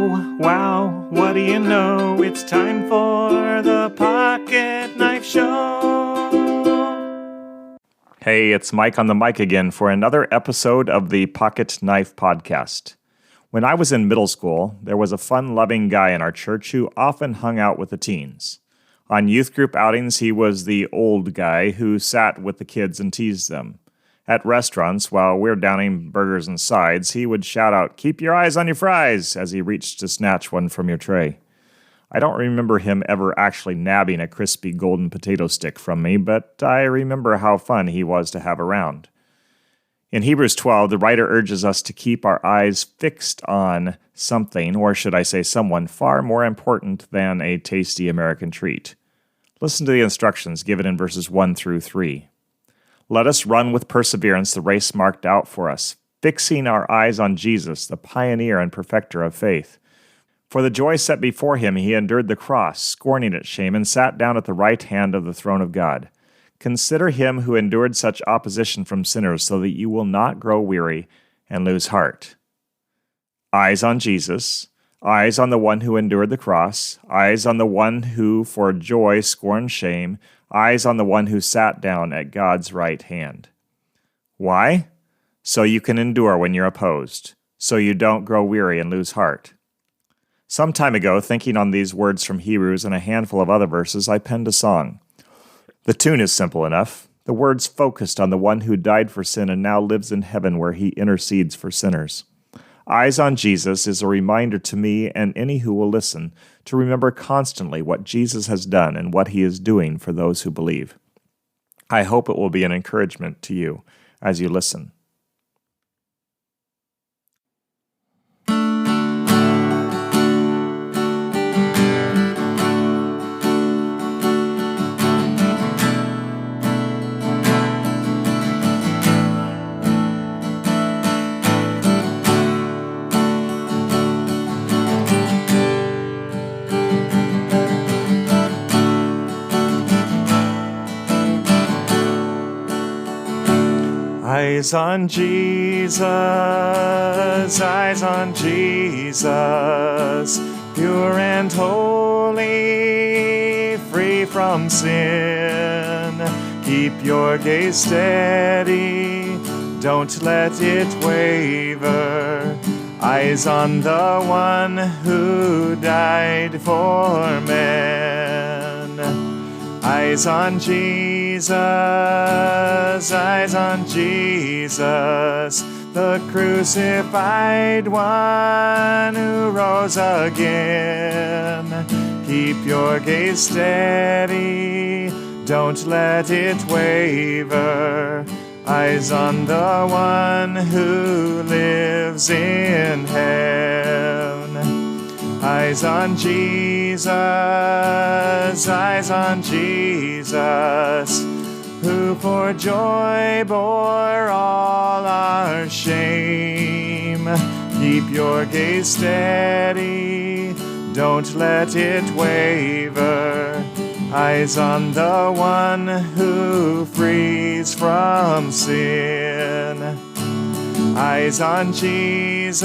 Oh, wow, what do you know? It's time for the Pocket Knife Show. Hey, it's Mike on the mic again for another episode of the Pocket Knife Podcast. When I was in middle school, there was a fun-loving guy in our church who often hung out with the teens. On youth group outings, he was the old guy who sat with the kids and teased them. At restaurants, while we're downing burgers and sides, he would shout out, "Keep your eyes on your fries," as he reached to snatch one from your tray. I don't remember him ever actually nabbing a crispy golden potato stick from me, but I remember how fun he was to have around. In Hebrews 12, the writer urges us to keep our eyes fixed on something, or should I say someone, far more important than a tasty American treat. Listen to the instructions given in verses 1 through 3. Let us run with perseverance the race marked out for us, fixing our eyes on Jesus, the pioneer and perfecter of faith. For the joy set before him, he endured the cross, scorning its shame, and sat down at the right hand of the throne of God. Consider him who endured such opposition from sinners, so that you will not grow weary and lose heart. Eyes on Jesus, eyes on the one who endured the cross, eyes on the one who for joy scorned shame, eyes on the one who sat down at God's right hand. Why? So you can endure when you're opposed, so you don't grow weary and lose heart. Some time ago, thinking on these words from Hebrews and a handful of other verses, I penned a song. The tune is simple enough. The words focused on the one who died for sin and now lives in heaven where he intercedes for sinners. Eyes on Jesus is a reminder to me and any who will listen to remember constantly what Jesus has done and what he is doing for those who believe. I hope it will be an encouragement to you as you listen. Eyes on Jesus, eyes on Jesus, pure and holy, free from sin. Keep your gaze steady, don't let it waver. Eyes on the one who died for men. Eyes on Jesus, eyes on Jesus, the crucified one who rose again. Keep your gaze steady, don't let it waver. Eyes on the one who lives in heaven. Eyes on Jesus, eyes on Jesus, who for joy bore all our shame. Keep your gaze steady, don't let it waver. Eyes on the one who frees from sin. Eyes on Jesus,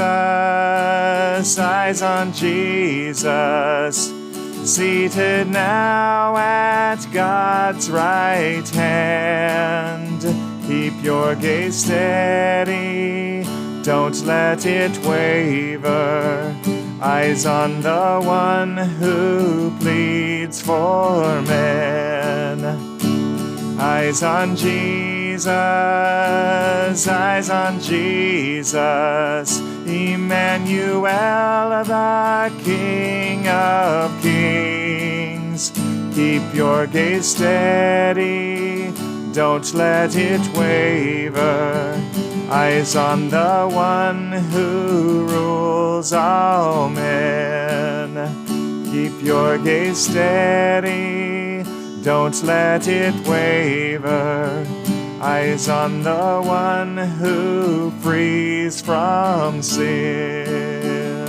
eyes on Jesus, seated now at God's right hand. Keep your gaze steady, don't let it waver. Eyes on the one who pleads for men. Eyes on Jesus, eyes on Jesus, Emmanuel, the King of Kings. Keep your gaze steady, don't let it waver. Eyes on the one who rules all men. Keep your gaze steady, don't let it waver. Eyes on the one who frees from sin.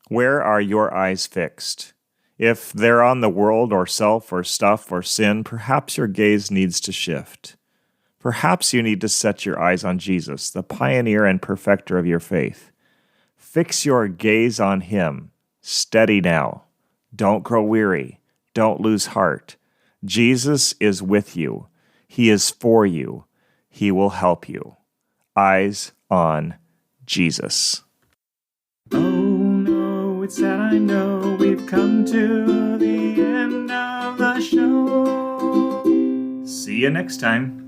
Where are your eyes fixed? If they're on the world or self or stuff or sin, perhaps your gaze needs to shift. Perhaps you need to set your eyes on Jesus, the pioneer and perfecter of your faith. Fix your gaze on him. Steady now. Don't grow weary. Don't lose heart. Jesus is with you. He is for you. He will help you. Eyes on Jesus. Oh no, it's sad, I know. We've come to the end of the show. See you next time.